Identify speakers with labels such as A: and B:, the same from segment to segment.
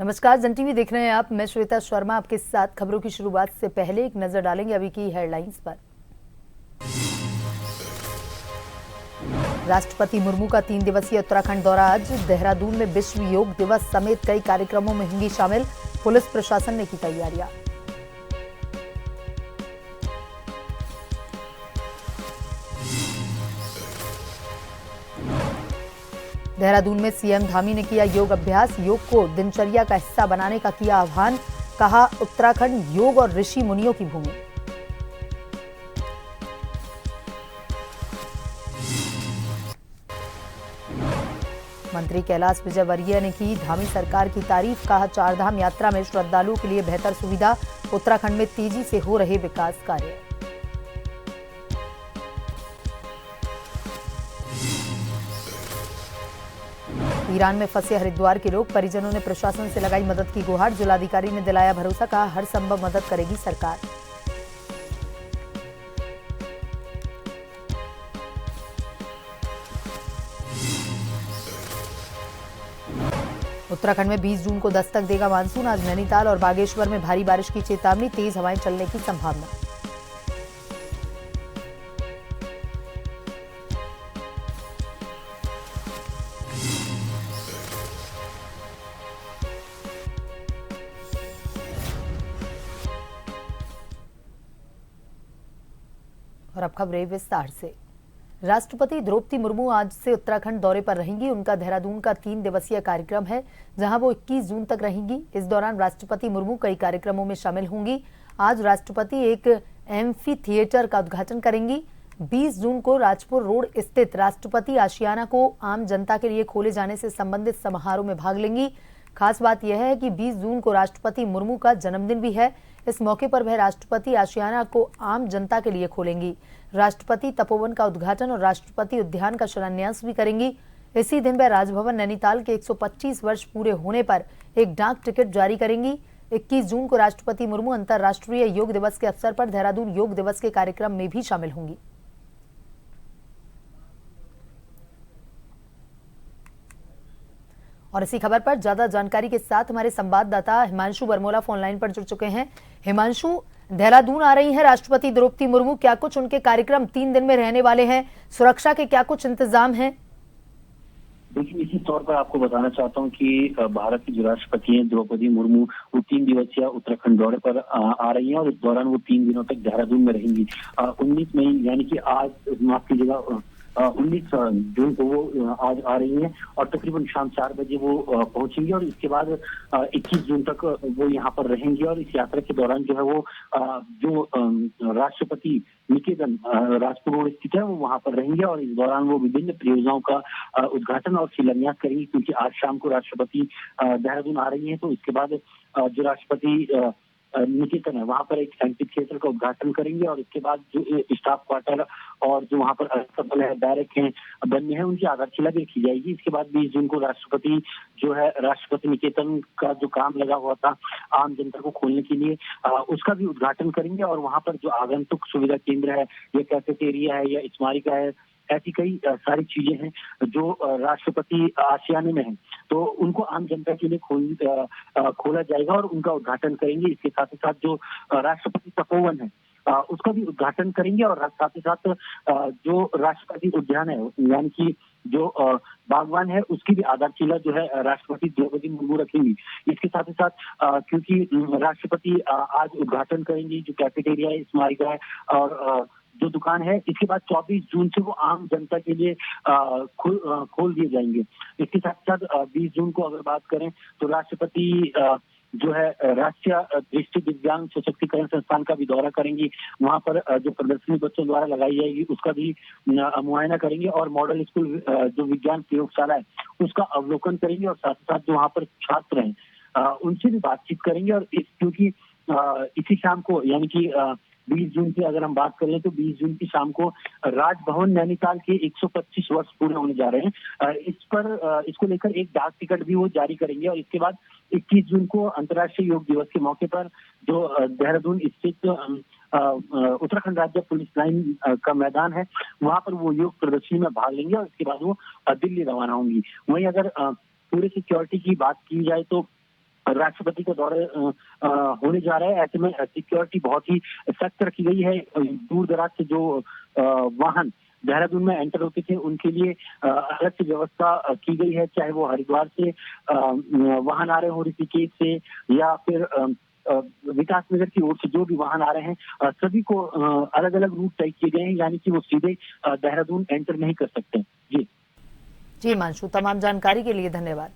A: नमस्कार, जन टीवी देख रहे हैं आप। मैं श्वेता शर्मा आपके साथ। खबरों की शुरुआत से पहले एक नजर डालेंगे अभी की हेडलाइंस पर। राष्ट्रपति मुर्मू का 3 दिवसीय उत्तराखंड दौरा आज। देहरादून में विश्व योग दिवस समेत कई कार्यक्रमों में होंगी शामिल। पुलिस प्रशासन ने की तैयारियां। देहरादून में सीएम धामी ने किया योग अभ्यास। योग को दिनचर्या का हिस्सा बनाने का किया आह्वान। कहा, उत्तराखंड योग और ऋषि मुनियों की भूमि। मंत्री कैलाश विजयवर्गीय ने की धामी सरकार की तारीफ। कहा, चारधाम यात्रा में श्रद्धालुओं के लिए बेहतर सुविधा। उत्तराखंड में तेजी से हो रहे विकास कार्य। ईरान में फंसे हरिद्वार के लोग। परिजनों ने प्रशासन से लगाई मदद की गुहार। जिलाधिकारी ने दिलाया भरोसा। कहा, हर संभव मदद करेगी सरकार। उत्तराखंड में 20 जून को दस्तक देगा मानसून। आज नैनीताल और बागेश्वर में भारी बारिश की चेतावनी। तेज हवाएं चलने की संभावना। और अब खबरें विस्तार से। राष्ट्रपति द्रौपदी मुर्मू आज से उत्तराखंड दौरे पर रहेंगी। उनका देहरादून का 3 दिवसीय कार्यक्रम है, जहां वो 21 जून तक रहेंगी। इस दौरान राष्ट्रपति मुर्मू कई कार्यक्रमों में शामिल होंगी। आज राष्ट्रपति एक एम्फी थिएटर का उद्घाटन करेंगी। 20 जून को राजपुर रोड स्थित राष्ट्रपति आशियाना को आम जनता के लिए खोले जाने से संबंधित समारोह में भाग लेंगी। खास बात यह है कि 20 जून को राष्ट्रपति मुर्मू का जन्मदिन भी है। इस मौके पर वह राष्ट्रपति आशियाना को आम जनता के लिए खोलेंगी। राष्ट्रपति तपोवन का उद्घाटन और राष्ट्रपति उद्यान का शिलान्यास भी करेंगी। इसी दिन वह राजभवन नैनीताल के 125 वर्ष पूरे होने पर एक डाक टिकट जारी करेंगी। 21 जून को राष्ट्रपति मुर्मू अंतर्राष्ट्रीय योग दिवस के अवसर पर देहरादून योग दिवस के कार्यक्रम में भी शामिल होंगी। और इसी खबर पर ज्यादा जानकारी के साथ हमारे संवाददाता हिमांशु बरमोला फोन लाइन पर जुड़ चुके हैं। हिमांशु, देहरादून आ रही हैं राष्ट्रपति द्रौपदी मुर्मू, क्या कुछ उनके कार्यक्रम 3 दिन में रहने वाले हैं? सुरक्षा के क्या कुछ इंतजाम हैं?
B: देखिए, इसी तौर पर आपको बताना चाहता हूं कि भारत की जो राष्ट्रपति हैं द्रौपदी मुर्मू, वो 3 दिवसीय उत्तराखंड दौरे पर आ रही हैं और इस दौरान वो 3 दिनों तक देहरादून में रहेंगी। 19 मई यानी कि आज, माफ कीजिएगा, 19 जून को वो आज आ रही हैं और तकरीबन शाम 4 बजे वो पहुंचेंगी और इसके बाद 21 जून तक वो यहाँ पर रहेंगी। और इस यात्रा के दौरान जो है वो जो राष्ट्रपति निकेतन राजपुर रोड स्थित है वो वहाँ पर रहेंगे और इस दौरान वो विभिन्न परियोजनाओं का उद्घाटन और शिलान्यास करेंगी, क्योंकि आज शाम को राष्ट्रपति देहरादून आ रही है। तो इसके बाद जो राष्ट्रपति निकेतन है वहां पर एक एम्फी थिएटर का उद्घाटन करेंगे और इसके बाद जो स्टाफ क्वार्टर और जो वहां पर अस्पताल है, बैरक हैं, बनने हैं, उनकी आधारशिला भी रखी जाएगी। इसके बाद 20 जून को राष्ट्रपति जो है राष्ट्रपति निकेतन का जो काम लगा हुआ था आम जनता को खोलने के लिए, उसका भी उद्घाटन करेंगे और वहां पर जो आगंतुक सुविधा केंद्र है या कैफेटेरिया है या स्मारिका है, ऐसी कई सारी चीजें हैं जो राष्ट्रपति आशियाने में है, तो उनको आम जनता के लिए खोला जाएगा और उनका उद्घाटन करेंगे। इसके साथ ही साथ जो राष्ट्रपति तपोवन है उसका भी उद्घाटन करेंगे और साथ ही साथ जो राष्ट्रपति उद्यान है यानी कि जो बागवान है उसकी भी आधारशिला जो है राष्ट्रपति द्रौपदी मुर्मू रखेंगी। इसके साथ ही साथ क्योंकि राष्ट्रपति आज उद्घाटन करेंगी जो कैफेटेरिया है, स्मारिका है और जो दुकान है, इसके बाद 24 जून से वो आम जनता के लिए खोल दिए जाएंगे। इसके साथ साथ 20 जून को अगर बात करें तो राष्ट्रपति जो है राष्ट्रीय दृष्टि दिव्यांग सशक्तिकरण संस्थान का भी दौरा करेंगी। वहां पर जो प्रदर्शनी बच्चों द्वारा लगाई जाएगी उसका भी मुआयना करेंगे और मॉडल स्कूल जो विज्ञान प्रयोगशाला है उसका अवलोकन करेंगे और साथ ही साथ जो वहाँ पर छात्र हैं उनसे भी बातचीत करेंगे। और क्योंकि इसी शाम को यानी कि 20 जून की अगर हम बात करें तो 20 जून की शाम को राजभवन नैनीताल के 125 वर्ष पूरे होने जा रहे हैं। इसको लेकर एक डाक टिकट भी वो जारी करेंगे और इसके बाद 21 जून को अंतर्राष्ट्रीय योग दिवस के मौके पर जो देहरादून स्थित उत्तराखंड राज्य पुलिस लाइन का मैदान है वहां पर वो योग प्रदर्शनी में भाग लेंगे और इसके बाद वो दिल्ली रवाना होंगी। वहीं अगर पूरे सिक्योरिटी की बात की जाए तो राष्ट्रपति का दौरे होने जा रहा है। ऐसे में सिक्योरिटी बहुत ही सख्त रखी गई है। दूर दराज से जो वाहन देहरादून में एंटर होते थे उनके लिए अलग से व्यवस्था की गई है, चाहे वो हरिद्वार से वाहन आ रहे हो, ऋषिकेश से, या फिर विकास नगर की ओर से जो भी वाहन आ रहे हैं, सभी को अलग अलग रूट तय किए गए हैं, यानी कि वो सीधे देहरादून एंटर नहीं कर सकते। जी
A: जी हिमांशु, तमाम जानकारी के लिए धन्यवाद।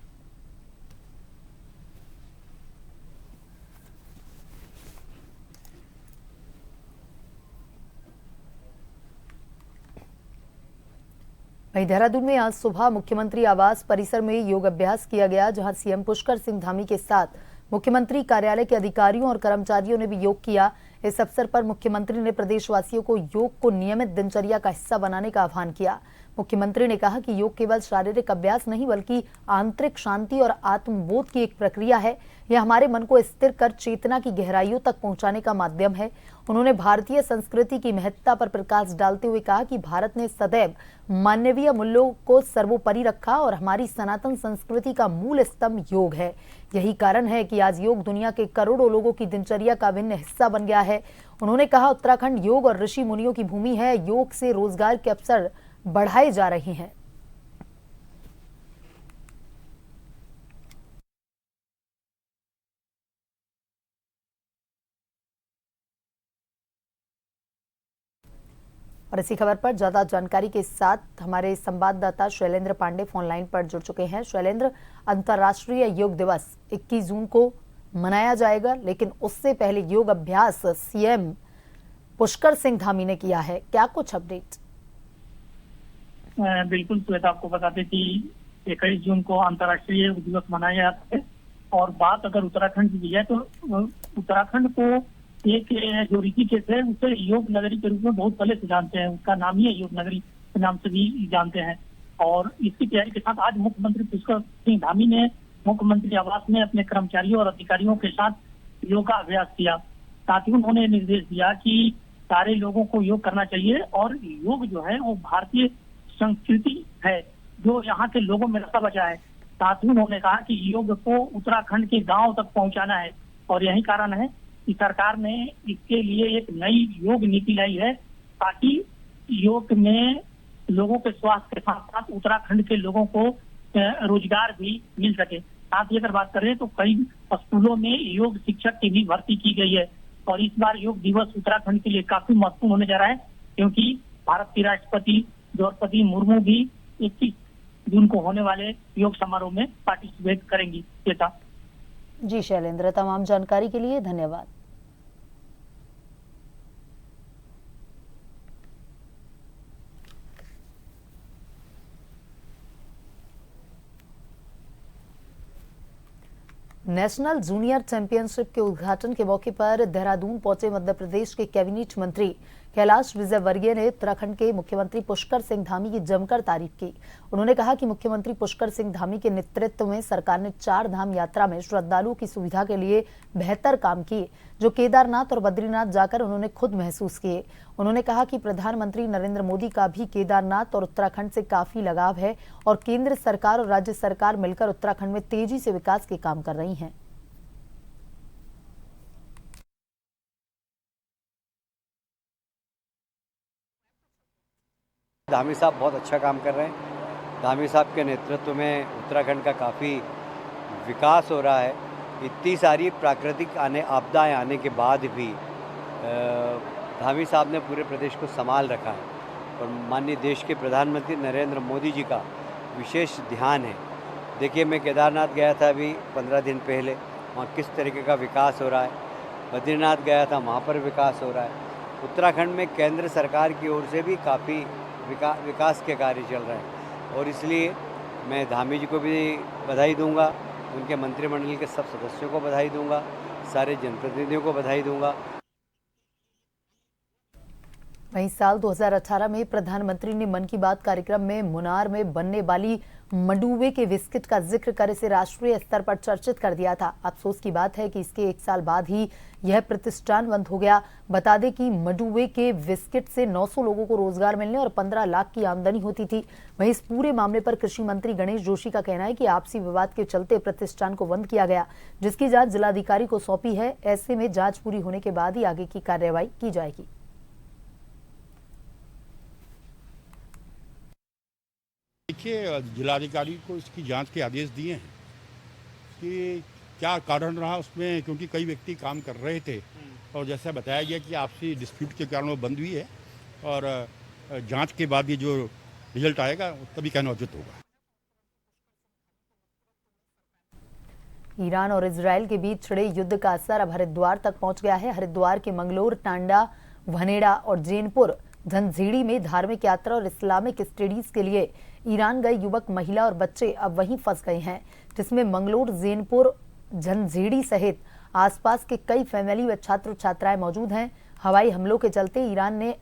A: वहीं देहरादून में आज सुबह मुख्यमंत्री आवास परिसर में योग अभ्यास किया गया, जहां सीएम पुष्कर सिंह धामी के साथ मुख्यमंत्री कार्यालय के अधिकारियों और कर्मचारियों ने भी योग किया। इस अवसर पर मुख्यमंत्री ने प्रदेशवासियों को योग को नियमित दिनचर्या का हिस्सा बनाने का आह्वान किया। मुख्यमंत्री ने कहा कि योग केवल शारीरिक अभ्यास नहीं बल्कि आंतरिक शांति और आत्मबोध की एक प्रक्रिया है। यह हमारे मन को स्थिर कर चेतना की गहराइयों तक पहुंचाने का माध्यम है। उन्होंने भारतीय संस्कृति की महत्ता पर प्रकाश डालते हुए कहा कि भारत ने सदैव मानवीय मूल्यों को सर्वोपरि रखा और हमारी सनातन संस्कृति का मूल स्तंभ योग है। यही कारण है कि आज योग दुनिया के करोड़ों लोगों की दिनचर्या का अभिन्न हिस्सा बन गया है। उन्होंने कहा, उत्तराखंड योग और ऋषि मुनियों की भूमि है। योग से रोजगार के अवसर बढ़ाए जा रहे हैं। और इसी खबर पर ज्यादा जानकारी के साथ हमारे संवाददाता शैलेंद्र पांडे फोन लाइन पर जुड़ चुके हैं। शैलेंद्र, अंतर्राष्ट्रीय योग दिवस 21 जून को मनाया जाएगा, लेकिन उससे पहले योग अभ्यास सीएम पुष्कर सिंह धामी ने किया है। क्या कुछ अपडेट?
C: बिल्कुल श्वेता, आपको बता दें कि 21 जून को अंतर्राष्ट्रीय योग दिवस मनाया जाता है। और बात अगर उत्तराखंड की है तो उत्तराखंड को एक जो ऋषिकेश है उसे योग नगरी के रूप में बहुत पहले से जानते हैं। उसका नाम ही है योग नगरी के नाम से भी जानते हैं। और इसकी तैयारी के साथ आज मुख्यमंत्री पुष्कर सिंह धामी ने मुख्यमंत्री आवास में अपने कर्मचारियों और अधिकारियों के साथ योगा अभ्यास किया। साथ ही उन्होंने निर्देश दिया कि सारे लोगों को योग करना चाहिए और योग जो है वो भारतीय संस्कृति है जो यहाँ के लोगों में रचा बचा है। साथ ही उन्होंने कहा कि योग को उत्तराखंड के गांव तक पहुंचाना है और यही कारण है कि सरकार ने इसके लिए एक नई योग नीति लाई है, ताकि योग में लोगों के स्वास्थ्य के साथ साथ उत्तराखंड के लोगों को रोजगार भी मिल सके। साथ ही अगर बात करें तो कई स्कूलों में योग शिक्षक की भी भर्ती की गई है। और इस बार योग दिवस उत्तराखंड के लिए काफी महत्वपूर्ण होने जा रहा है, क्योंकि भारत की राष्ट्रपति द्रौपदी मुर्मू भी 21 जून को होने वाले योग समारोह में पार्टिसिपेट करेंगी।
A: जी शैलेंद्र, तमाम जानकारी के लिए धन्यवाद। नेशनल जूनियर चैंपियनशिप के उद्घाटन के मौके पर देहरादून पहुंचे मध्य प्रदेश के कैबिनेट मंत्री कैलाश विजयवर्गीय ने उत्तराखंड के मुख्यमंत्री पुष्कर सिंह धामी की जमकर तारीफ की। उन्होंने कहा कि मुख्यमंत्री पुष्कर सिंह धामी के नेतृत्व में सरकार ने 4 धाम यात्रा में श्रद्धालुओं की सुविधा के लिए बेहतर काम किए, जो केदारनाथ और बद्रीनाथ जाकर उन्होंने खुद महसूस किए। उन्होंने कहा कि प्रधानमंत्री नरेंद्र मोदी का भी केदारनाथ और उत्तराखंड से काफी लगाव है और केंद्र सरकार और राज्य सरकार मिलकर उत्तराखंड में तेजी से विकास के काम कर रही हैं।
D: धामी साहब बहुत अच्छा काम कर रहे हैं। धामी साहब के नेतृत्व में उत्तराखंड का काफ़ी विकास हो रहा है। इतनी सारी प्राकृतिक आपदाएं आने के बाद भी धामी साहब ने पूरे प्रदेश को संभाल रखा है और माननीय देश के प्रधानमंत्री नरेंद्र मोदी जी का विशेष ध्यान है। देखिए, मैं केदारनाथ गया था अभी 15 दिन पहले, वहाँ किस तरीके का विकास हो रहा है। बद्रीनाथ गया था, वहाँ पर विकास हो रहा है। उत्तराखंड में केंद्र सरकार की ओर से भी काफ़ी विकास के कार्य चल रहे हैं और इसलिए मैं धामी जी को भी बधाई दूंगा, उनके मंत्रिमंडल के सब सदस्यों को बधाई दूंगा, सारे जनप्रतिनिधियों को बधाई दूंगा।
A: वहीं साल 2018 में प्रधानमंत्री ने मन की बात कार्यक्रम में मुनार में बनने वाली मंडुवे के बिस्किट का जिक्र कर इसे राष्ट्रीय स्तर पर चर्चित कर दिया था। अफसोस की बात है कि इसके 1 साल बाद ही यह प्रतिष्ठान बंद हो गया। बता दें कि मंडुवे के बिस्किट से 900 लोगों को रोजगार मिलने और 15 लाख की आमदनी होती थी। वहीं इस पूरे मामले पर कृषि मंत्री गणेश जोशी का कहना है कि आपसी विवाद के चलते प्रतिष्ठान को बंद किया गया, जिसकी जांच जिलाधिकारी को सौंपी है। ऐसे में जांच पूरी होने के बाद ही आगे की कार्रवाई की जाएगी।
E: देखिए, जिलाधिकारी को इसकी जांच के आदेश दिए हैं कि क्या कारण रहा उसमें, क्योंकि कई व्यक्ति काम कर रहे थे और जैसा बताया गया कि आपसी डिस्प्यूट के कारण वो बंद हुई है और जांच के बाद ये जो रिजल्ट आएगा तभी कहना उचित होगा।
A: ईरान और इजरायल के बीच छिड़े युद्ध का असर अब हरिद्वार तक पहुंच गया है। हरिद्वार के मंगलोर, टांडा, भनेड़ा और जैनपुर झंझीड़ी में धार्मिक यात्रा और इस्लामिक स्टडीज के लिए ईरान गए युवक, महिला और बच्चे अब वहीं फंस गए हैं, जिसमें मंगलोर, जैनपुर, झंझीड़ी सहित आसपास के कई फैमिली व छात्र छात्राएं मौजूद हैं। हवाई हमलों के चलते ईरान ने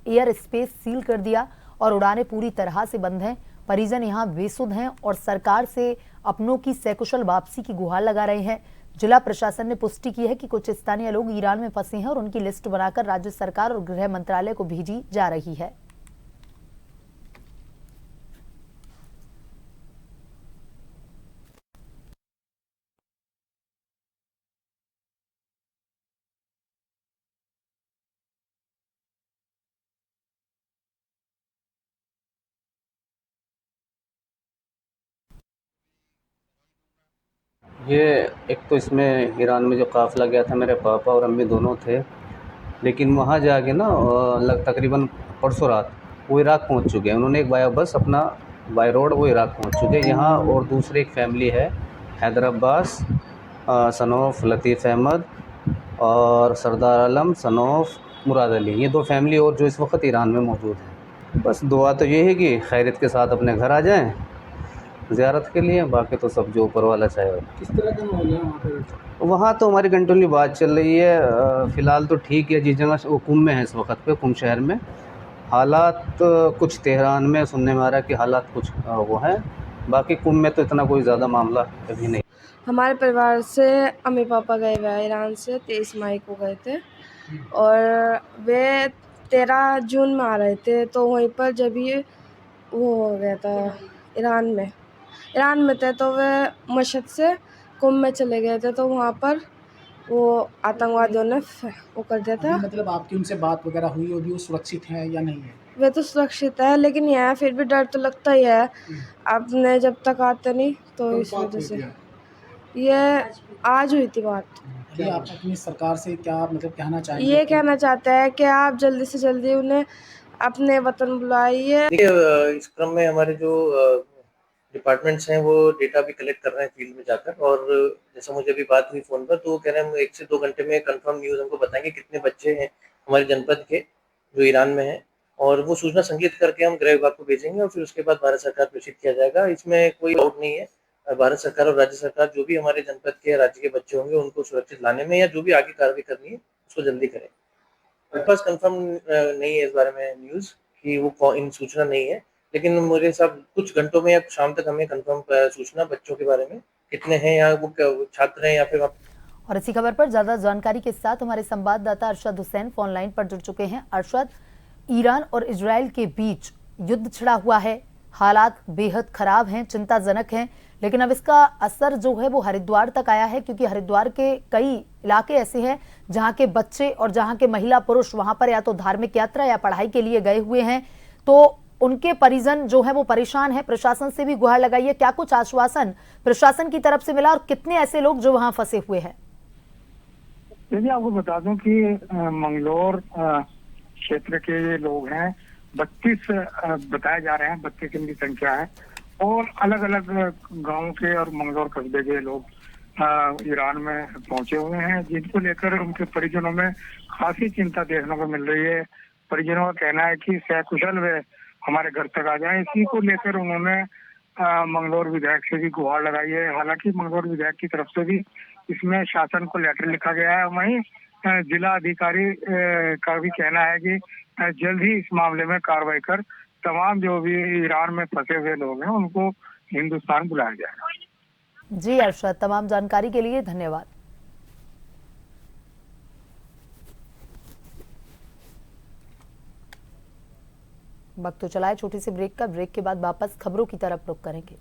A: एयर स्पेस सील कर दिया और उड़ानें पूरी तरह से बंद हैं। परिजन यहां बेसुध हैं और सरकार से अपनों की सकुशल वापसी की गुहार लगा रहे हैं। जिला प्रशासन ने पुष्टि की है कि कुछ स्थानीय लोग ईरान में फंसे हैं और उनकी लिस्ट बनाकर राज्य सरकार और गृह मंत्रालय को भेजी जा रही है।
F: ये एक तो इसमें ईरान में जो काफ़िला गया था, मेरे पापा और अम्मी दोनों थे, लेकिन वहाँ जाके ना तकरीबन परसों रात वो इराक़ पहुँच चुके हैं। उन्होंने एक बाया बस अपना बाय रोड वो इराक़ पहुँच चुके हैं। यहाँ और दूसरी एक फैमिली है, हैदर अब्बास सन ऑफ लतीफ़ अहमद और सरदार आलम सन ऑफ मुराद अली, ये 2 फैमिली और जो इस वक्त ईरान में मौजूद हैं। बस दुआ तो ये है कि खैरियत के साथ अपने घर आ जाएँ ज़ियारत के लिए, बाकी तो सब जो ऊपर वाला चाहे।
G: किस तरह का माहौल है वहाँ पे?
F: वहाँ तो हमारी कंटिन्यू बात चल रही है। फ़िलहाल तो ठीक है, जिस जगह वो कुम में है इस वक्त पे, कुम शहर में हालात कुछ तेहरान में सुनने में आ रहा है कि हालात कुछ वो हैं, बाकी कुम में तो इतना कोई ज़्यादा मामला कभी नहीं।
H: हमारे परिवार से अम्मी पापा गए हुए हैं ईरान से, 23 मई को गए थे और वे 13 जून में आ रहे थे। तो वहीं पर जब ये वो हो गया था ईरान में थे, तो वे मशहद से कुंभ में चले गए थे। तो वहाँ पर वो आतंकवादियों ने वो कर दिया था।
G: मतलब आपकी उनसे बात वगैरह हुई होगी, वो सुरक्षित है या नहीं है?
H: वे तो सुरक्षित है, लेकिन यह फिर भी डर तो लगता ही है, आपने जब तक आते नहीं तो इस वजह से। ये आज हुई थी बात।
G: ये आप अपनी सरकार से क्या मतलब कहना चाहेंगे?
H: ये कहना चाहते हैं कि आप जल्दी से जल्दी उन्हें अपने वतन बुलाइए।
I: देखिए, इस क्रम में हमारे जो डिपार्टमेंट्स हैं वो डेटा भी कलेक्ट कर रहे हैं फील्ड में जाकर, और जैसा मुझे अभी बात हुई फ़ोन पर, तो वो कह रहे हैं हम 1 से 2 घंटे में कंफर्म न्यूज़ हमको बताएंगे कितने बच्चे हैं हमारे जनपद के जो ईरान में हैं, और वो सूचना संकलित करके हम गृह विभाग को भेजेंगे और फिर उसके बाद भारत सरकार प्रेषित किया जाएगा। इसमें कोई डाउट नहीं है, भारत सरकार और राज्य सरकार जो भी हमारे जनपद के राज्य के बच्चे होंगे उनको सुरक्षित लाने में या जो भी आगे कार्रवाई करनी है उसको जल्दी करें। मेरे पास कंफर्म नहीं है इस बारे में न्यूज़ कि वो इन सूचना नहीं है, लेकिन मेरे हिसाब कुछ घंटों में या शाम तक हमें कंफर्म सूचना बच्चों के बारे में कितने हैं या वो छात्र हैं या फिर।
A: और इसी खबर पर ज्यादा जानकारी के साथ हमारे संवाददाता अरशद हुसैन फोन लाइन पर जुड़ चुके हैं। अरशद, ईरान और इजराइल के बीच युद्ध छिड़ा हुआ है, हालात बेहद खराब हैं, चिंताजनक हैं, लेकिन अब इसका असर जो है वो हरिद्वार तक आया है, क्योंकि हरिद्वार के कई इलाके ऐसे हैं जहां के बच्चे और जहां के महिला पुरुष वहां पर या तो धार्मिक यात्रा या पढ़ाई के लिए गए हुए हैं, तो उनके परिजन जो है वो परेशान है। प्रशासन से भी गुहार लगाई है, क्या कुछ आश्वासन प्रशासन की तरफ से मिला और कितने ऐसे लोग जो वहां फंसे हुए हैं?
C: यदि आपको बता दूं कि मंगलोर क्षेत्र के लोग हैं, 32 बताए जा रहे हैं, 32 इनकी संख्या है, और अलग अलग गांव के और मंगलोर कस्बे के लोग ईरान में पहुंचे हुए हैं, जिनको लेकर उनके परिजनों में खासी चिंता देखने को मिल रही है। परिजनों का कहना है कि सकुशल वे हमारे घर तक आ जाएं। इसी को लेकर उन्होंने मंगलोर विधायक से भी गुहार लगाई है। हालांकि मंगलोर विधायक की तरफ से भी इसमें शासन को लेटर लिखा गया है। वहीं जिला अधिकारी का भी कहना है कि
J: जल्द ही इस मामले में कार्रवाई कर तमाम जो भी ईरान में फंसे हुए लोग हैं उनको हिंदुस्तान बुलाया जाएगा।
A: जी अरशद, तमाम जानकारी के लिए धन्यवाद। वक्त तो चला है छोटी सी ब्रेक का। ब्रेक के बाद वापस खबरों की तरफ रुख करेंगे।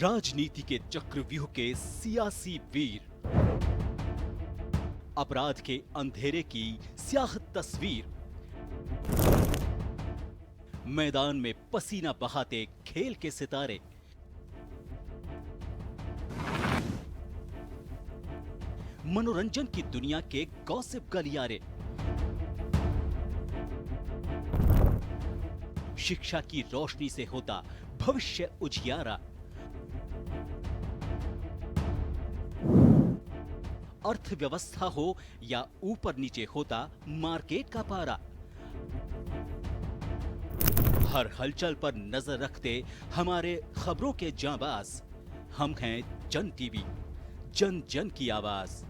K: राजनीति के चक्रव्यूह के सियासी वीर, अपराध के अंधेरे की स्याह तस्वीर, मैदान में पसीना बहाते खेल के सितारे, मनोरंजन की दुनिया के गॉसिप गलियारे, शिक्षा की रोशनी से होता भविष्य उजियारा, अर्थव्यवस्था हो या ऊपर नीचे होता मार्केट का पारा, हर हलचल पर नजर रखते हमारे खबरों के जांबाज। हम हैं जन टीवी, जन जन की आवाज।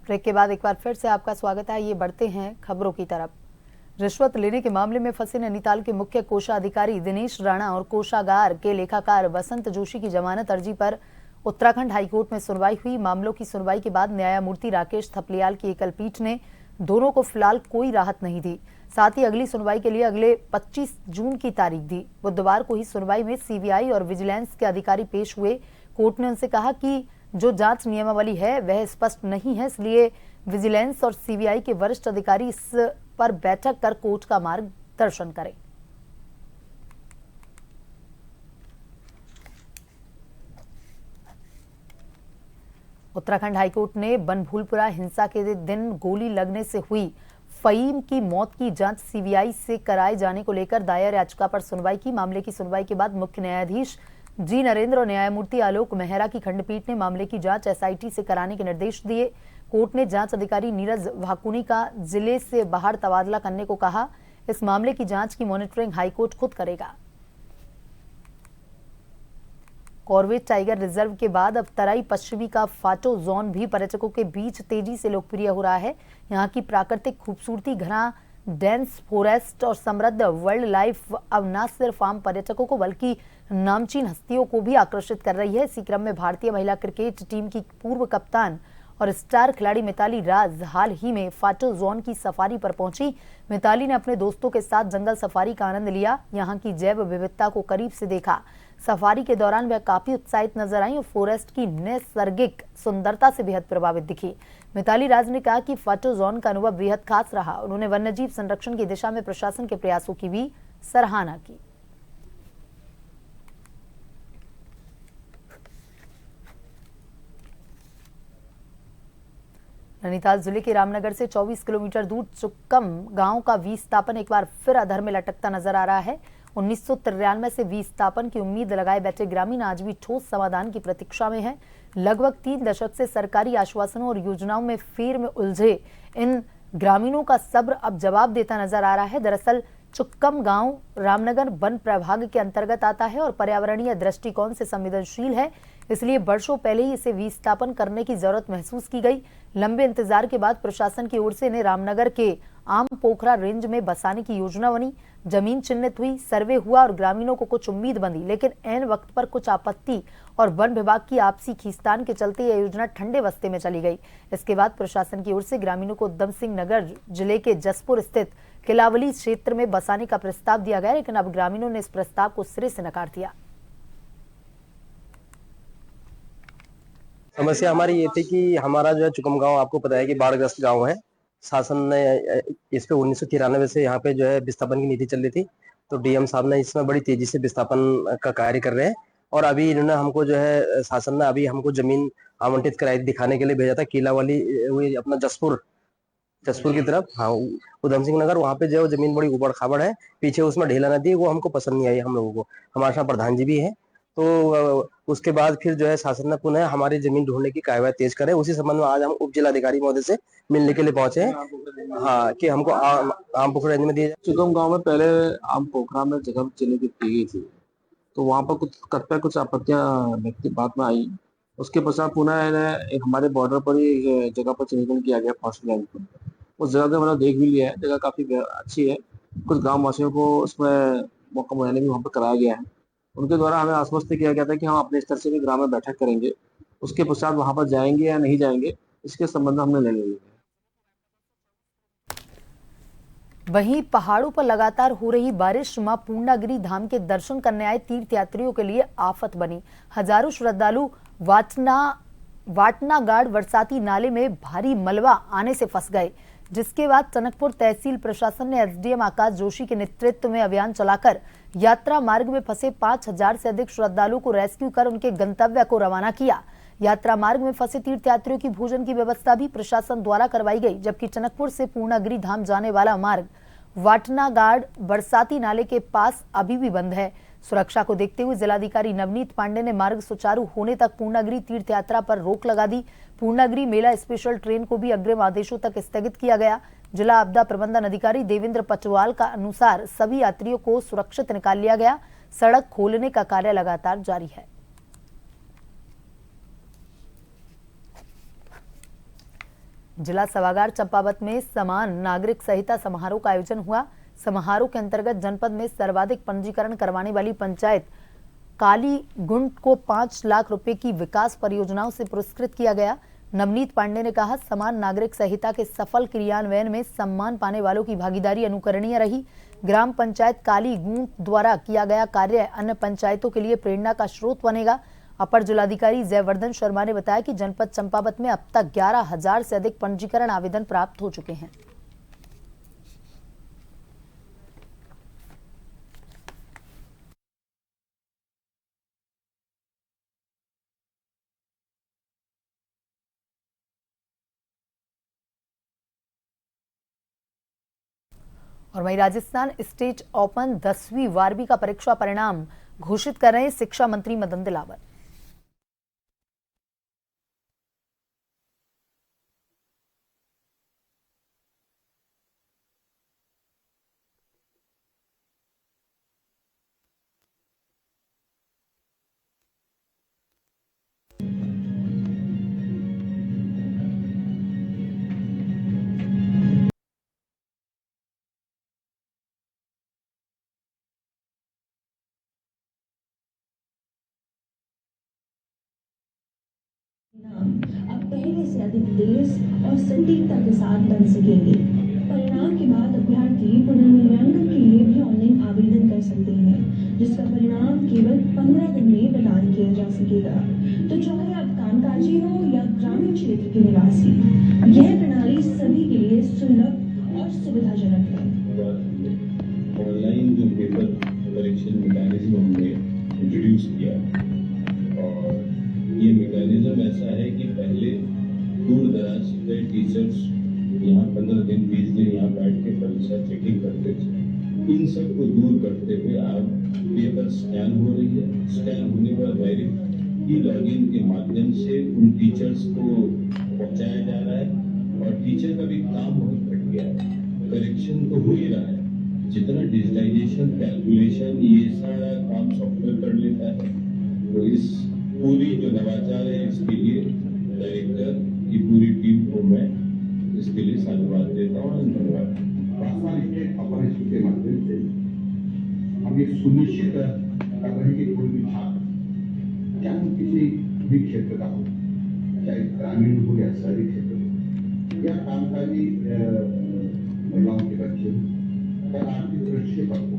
A: ब्रेक के बाद एक बार फिर से आपका स्वागत है। ये बढ़ते हैं खबरों की तरफ। रिश्वत लेने के मामले में फंसे नैनीताल के मुख्य कोषाधिकारी दिनेश राणा और कोषागार के लेखाकार वसंत जोशी की जमानत अर्जी पर उत्तराखंड हाईकोर्ट में सुनवाई हुई। मामलों की सुनवाई के बाद न्यायमूर्ति राकेश थपलियाल की एकल पीठ ने दोनों को फिलहाल कोई राहत नहीं दी। साथ ही अगली सुनवाई के लिए अगले 25 जून की तारीख दी। बुधवार को ही सुनवाई में सीबीआई और विजिलेंस के अधिकारी पेश हुए। कोर्ट ने उनसे कहा कि जो जांच नियमावली है वह स्पष्ट नहीं है, इसलिए विजिलेंस और सीबीआई के वरिष्ठ अधिकारी इस पर बैठक कर कोर्ट का मार्गदर्शन करें। उत्तराखंड हाईकोर्ट ने बनभूलपुरा हिंसा के दिन गोली लगने से हुई फहीम की मौत की जांच सीबीआई से कराए जाने को लेकर दायर याचिका पर सुनवाई की। मामले की सुनवाई के बाद मुख्य न्यायाधीश जी नरेंद्र और न्यायमूर्ति आलोक मेहरा की खंडपीठ ने मामले की जांच एसआईटी से कराने के निर्देश दिए। कोर्ट ने जांच अधिकारी नीरज भाकुनी का जिले से बाहर तबादला करने को कहा। इस मामले की जांच की मॉनिटरिंग हाईकोर्ट खुद करेगा। कॉर्बेट टाइगर रिजर्व के बाद अब तराई पश्चिमी का फाटो जोन भी पर्यटकों के बीच तेजी से लोकप्रिय हो रहा है। यहाँ की प्राकृतिक खूबसूरती, घना डेंस फॉरेस्ट और समृद्ध वाइल्ड लाइफ अब न सिर्फ आम पर्यटकों को बल्कि नामचीन हस्तियों को भी आकर्षित कर रही है। इसी क्रम में भारतीय महिला क्रिकेट टीम की पूर्व कप्तान और स्टार खिलाड़ी मिताली राज हाल ही में फाटो जोन की सफारी पर पहुंची। मिताली ने अपने दोस्तों के साथ जंगल सफारी का आनंद लिया, यहां की जैव विविधता को करीब से देखा। सफारी के दौरान वह काफी उत्साहित नजर आई और फॉरेस्ट की नैसर्गिक सुंदरता से बेहद प्रभावित दिखी। मिताली राज ने कहा कि फाटो जोन का अनुभव बेहद खास रहा। उन्होंने वन्यजीव संरक्षण की दिशा में प्रशासन के प्रयासों की भी सराहना की। नैनीताल जिले के रामनगर से 24 किलोमीटर दूर चुक्कम गांव का विस्थापन एक बार फिर अधर में लटकता नजर आ रहा है। 1993 से विस्थापन की उम्मीद लगाए बैठे ग्रामीण आज भी ठोस समाधान की प्रतीक्षा में हैं। लगभग 3 दशक से सरकारी आश्वासनों और योजनाओं में फेर में उलझे इन ग्रामीणों का सब्र अब जवाब देता नजर आ रहा है। दरअसल चुक्कम गांव रामनगर वन प्रभाग के अंतर्गत आता है और पर्यावरणीय दृष्टिकोण से संवेदनशील है, इसलिए वर्षों पहले ही इसे विस्थापन करने की जरूरत महसूस की गई। लंबे इंतजार के बाद प्रशासन की ओर से इन्हें रामनगर के आम पोखरा रेंज में बसाने की योजना बनी। जमीन चिन्हित हुई, सर्वे हुआ और ग्रामीणों को कुछ उम्मीद बंधी, लेकिन ऐन वक्त पर कुछ आपत्ति और वन विभाग की आपसी खींचतान के चलते यह योजना ठंडे बस्ते में चली गई। इसके बाद प्रशासन की ओर से ग्रामीणों को उधम सिंह नगर जिले के जसपुर स्थित किलावली क्षेत्र में बसाने का प्रस्ताव दिया गया, लेकिन अब ग्रामीणों ने इस प्रस्ताव को सिरे से नकार दिया।
L: समस्या हमारी ये थी कि हमारा जो है चुकम गांव आपको पता है कि बाढ़ग्रस्त गांव है। शासन ने इस पे 1993 से यहाँ पे जो है विस्थापन की नीति चल रही थी, तो डीएम साहब ने इसमें बड़ी तेजी से विस्थापन का कार्य कर रहे हैं और अभी इन्होंने हमको जो है शासन ने अभी हमको जमीन आवंटित कराई दिखाने के लिए भेजा था। किला वाली वही अपना जसपुर की तरफ, हाँ उधम सिंह नगर, वहाँ पे जो जमीन बड़ी उबड़ खाबड़ है, पीछे उसमें ढेला नदी है, वो हमको पसंद नहीं आई हम लोगों को। हमारे साथ प्रधान जी भी है, तो उसके बाद फिर जो है शासन ने पुनः हमारी जमीन ढूंढने की कार्यवाही तेज करे। उसी संबंध में आज हम उप जिलाधिकारी महोदय से मिलने के लिए पहुंचे हैं, हाँ, कि हमको आम पोखरा रेंज में दिया जाए।
M: चुकम गांव में पहले आम पोखरा में जगह चिन्हित की गई थी, तो वहाँ पर कुछ आपत्तियां व्यक्ति बात में आई। उसके पश्चात पुनः एक हमारे बॉर्डर पर ही एक जगह पर चिन्हित किया गया फॉरेस्ट लैंड पर। उस जगह का मैंने देख भी लिया है, जगह काफी अच्छी है। कुछ गाँव वासियों को उसमें मौका मुहैया भी वहाँ पर कराया गया है। उनके द्वारा हमें आश्वस्त किया गया था कि हम अपने स्तर से भी ग्राम में बैठक करेंगे, उसके पश्चात वहां पर जाएंगे या नहीं जाएंगे इसके संबंध में हमने निर्णय लिया।
A: वहीं पहाड़ों पर लगातार हो रही बारिश मां पूर्णागिरि धाम के दर्शन करने आए तीर्थयात्रियों के लिए आफत बनी। हजारों श्रद्धालु वाटनागाड़ बरसाती नाले में भारी मलबा आने से फंस गए, जिसके बाद टनकपुर तहसील प्रशासन ने एसडीएम आकाश जोशी के नेतृत्व में अभियान चलाकर यात्रा मार्ग में फंसे 5000 से अधिक श्रद्धालुओं को रेस्क्यू कर उनके गंतव्य को रवाना किया। यात्रा मार्ग में फंसे तीर्थयात्रियों की भोजन की व्यवस्था भी प्रशासन द्वारा करवाई गई, जबकि टनकपुर से पूर्णागिरि धाम जाने वाला मार्ग वाटनागाड़ बरसाती नाले के पास अभी भी बंद है। सुरक्षा को देखते हुए जिलाधिकारी नवनीत पांडे ने मार्ग सुचारू होने तक पूर्णागिरि तीर्थ यात्रा पर रोक लगा दी। पूर्णागिरि मेला स्पेशल ट्रेन को भी अग्रिम आदेशों तक स्थगित किया गया। जिला आपदा प्रबंधन अधिकारी देवेंद्र पटवाल का अनुसार सभी यात्रियों को सुरक्षित निकाल लिया गया। सड़क खोलने का कार्य लगातार जारी है। जिला सभागार चंपावत में समान नागरिक संहिता समारोह का आयोजन हुआ। समारोह के अंतर्गत जनपद में सर्वाधिक पंजीकरण करवाने वाली पंचायत कालीगुंड को 5 लाख रुपए की विकास परियोजनाओं से पुरस्कृत किया गया। नवनीत पांडे ने कहा, समान नागरिक संहिता के सफल क्रियान्वयन में सम्मान पाने वालों की भागीदारी अनुकरणीय रही। ग्राम पंचायत कालीगुंड द्वारा किया गया कार्य अन्य पंचायतों के लिए प्रेरणा का स्रोत बनेगा। अपर जिलाधिकारी जयवर्धन शर्मा ने बताया कि जनपद चंपावत में अब तक 11,000 से अधिक पंजीकरण आवेदन प्राप्त हो चुके हैं। और वहीं राजस्थान स्टेट ओपन 10वीं 12वीं का परीक्षा परिणाम घोषित कर रहे हैं शिक्षा मंत्री मदन दिलावर।
N: अब पहले से अधिक तेज और सटीकता के साथ बन सकेंगे। परिणाम के बाद अभ्यर्थी पुनर्मूल्यांकन के लिए भी ऑनलाइन आवेदन कर सकते हैं, जिसका परिणाम केवल 15 दिन में प्रदान किया जा सकेगा। तो चाहे आप कामकाजी हो या ग्रामीण क्षेत्र के निवासी, यह प्रणाली सभी के लिए सुलभ और सुविधाजनक है।
O: ऑनलाइन जो पेपर करेक्शन मैकेनिज्म हमने इंट्रोड्यूस किया और ये मैकेनिज्म ऐसा है कि पहले दूर दराज से टीचर्स यहाँ 15 दिन 20 दिन यहाँ बैठ के परीक्षा चेकिंग करते थे। इन सब को दूर करते हुए अब पेपर स्कैन हो रही है। स्कैन होने पर डायरेक्ट ई लॉगिन के माध्यम से उन टीचर्स को पहुँचाया जा रहा है और टीचर का भी काम बहुत घट गया है। करेक्शन तो हो ही रहा है, जितना डिजिटाइजेशन कैलकुलेशन ये सारा काम सॉफ्टवेयर कर लेता है। तो इस पूरी जो नवाचार है इसके लिए डायरेक्टर की पूरी टीम को मैं इसके लिए साधुवाद देता हूँ और धन्यवाद।
P: ऑपरेशन के माध्यम से हम ये सुनिश्चित कर रहे हैं कि कोई भी छात्र चाहे किसी भी क्षेत्र का हो, चाहे ग्रामीण हो या शहरी क्षेत्र हो या कामकाजी महिलाओं के बच्चे हो या आर्थिक दृष्टि पर हो,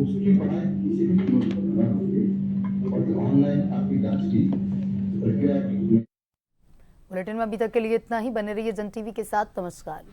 P: उसकी पढ़ाई किसी भी कीमत पर न होगी और ऑनलाइन आपकी जांच की प्रक्रिया।
A: बुलेटिन में अभी तक के लिए इतना ही। बने रहिए जन टीवी के साथ। नमस्कार।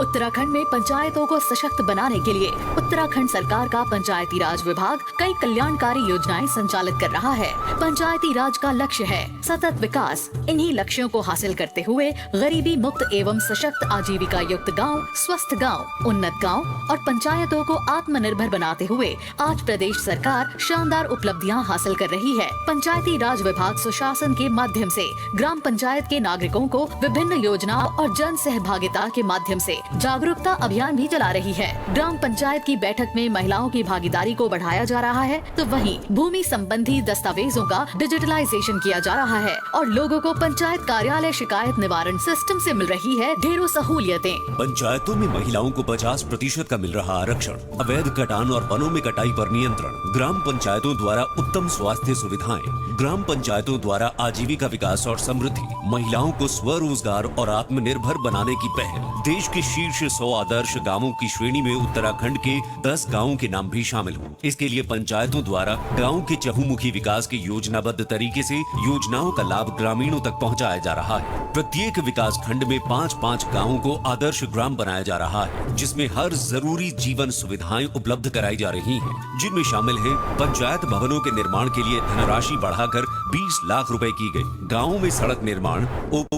A: उत्तराखंड में पंचायतों को सशक्त बनाने के लिए उत्तराखंड सरकार का पंचायती राज विभाग कई कल्याणकारी योजनाएं संचालित कर रहा है। पंचायती राज का लक्ष्य है सतत विकास। इन्हीं लक्ष्यों को हासिल करते हुए गरीबी मुक्त एवं सशक्त आजीविका युक्त गांव, स्वस्थ गांव, उन्नत गांव और पंचायतों को आत्मनिर्भर बनाते हुए आज प्रदेश सरकार शानदार उपलब्धियां हासिल कर रही है। पंचायती राज विभाग सुशासन के माध्यम से ग्राम पंचायत के नागरिकों को विभिन्न योजनाओं और जन सहभागिता के माध्यम से जागरूकता अभियान भी चला रही है। ग्राम पंचायत की बैठक में महिलाओं की भागीदारी को बढ़ाया जा रहा है, तो वहीं भूमि संबंधी दस्तावेजों का डिजिटलाइजेशन किया जा रहा है और लोगों को पंचायत कार्यालय शिकायत निवारण सिस्टम से मिल रही है ढेरों सहूलियतें।
Q: पंचायतों में महिलाओं को 50% का मिल रहा आरक्षण, अवैध कटान और वनों में कटाई पर नियंत्रण, ग्राम पंचायतों द्वारा उत्तम स्वास्थ्य सुविधाएं, ग्राम पंचायतों द्वारा आजीविका विकास और समृद्धि, महिलाओं को स्वरोजगार और आत्मनिर्भर बनाने की पहल। देश के शीर्ष 100 आदर्श गांवों की श्रेणी में उत्तराखंड के 10 गांवों के नाम भी शामिल हों। इसके लिए पंचायतों द्वारा गांव के चहुमुखी विकास के योजनाबद्ध तरीके से योजनाओं का लाभ ग्रामीणों तक पहुंचाया जा रहा है। प्रत्येक विकास खंड में 5-5 गांवों को आदर्श ग्राम बनाया जा रहा है, जिसमें हर जरूरी जीवन सुविधाएं उपलब्ध कराई जा रही हैं, जिनमें शामिल है पंचायत भवनों के निर्माण के लिए धनराशि बढ़ाकर 20 लाख रुपए की गई। गाँवों में सड़क निर्माण,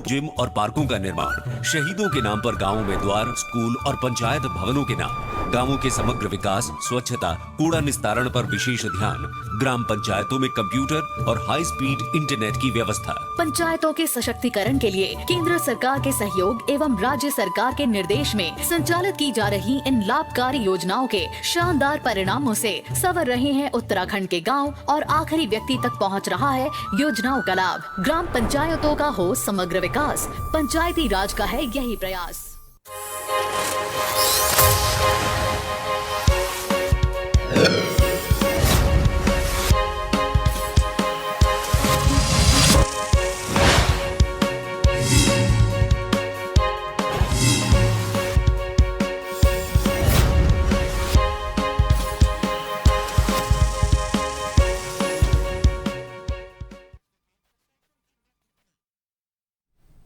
Q: जिम और पार्कों का निर्माण, शहीदों के नाम पर गाँवों में द्वार, स्कूल और पंचायत भवनों के नाम, गांवों के समग्र विकास, स्वच्छता, कूड़ा निस्तारण पर विशेष ध्यान, ग्राम पंचायतों में कंप्यूटर और हाई स्पीड इंटरनेट की व्यवस्था।
A: पंचायतों के सशक्तिकरण के लिए केंद्र सरकार के सहयोग एवं राज्य सरकार के निर्देश में संचालित की जा रही इन लाभकारी योजनाओं के शानदार परिणामों से संवर रहे हैं उत्तराखंड के गाँव और आखिरी व्यक्ति तक पहुँच रहा है योजनाओं का लाभ। ग्राम पंचायतों का हो समग्र विकास, पंचायती राज का है यही प्रयास।